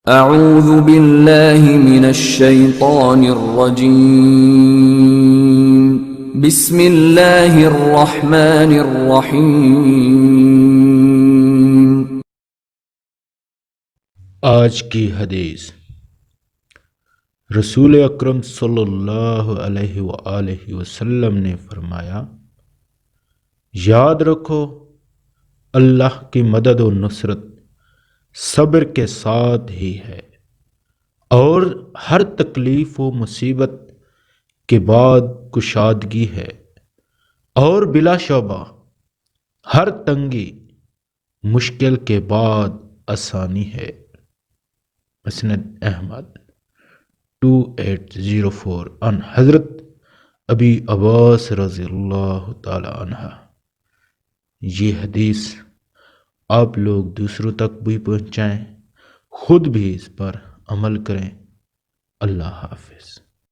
اعوذ باللہ من الشیطان الرجیم بسم اللہ الرحمن الرحیم۔ آج کی حدیث، رسول اکرم صلی اللہ علیہ وآلہ وسلم نے فرمایا، یاد رکھو اللہ کی مدد و نصرت صبر کے ساتھ ہی ہے، اور ہر تکلیف و مصیبت کے بعد کشادگی ہے، اور بلا شبہ ہر تنگی مشکل کے بعد آسانی ہے۔ مسند احمد 2804 عن حضرت ابی عباس رضی اللہ تعالی عنہ۔ یہ حدیث آپ لوگ دوسروں تک بھی پہنچائیں، خود بھی اس پر عمل کریں۔ اللہ حافظ۔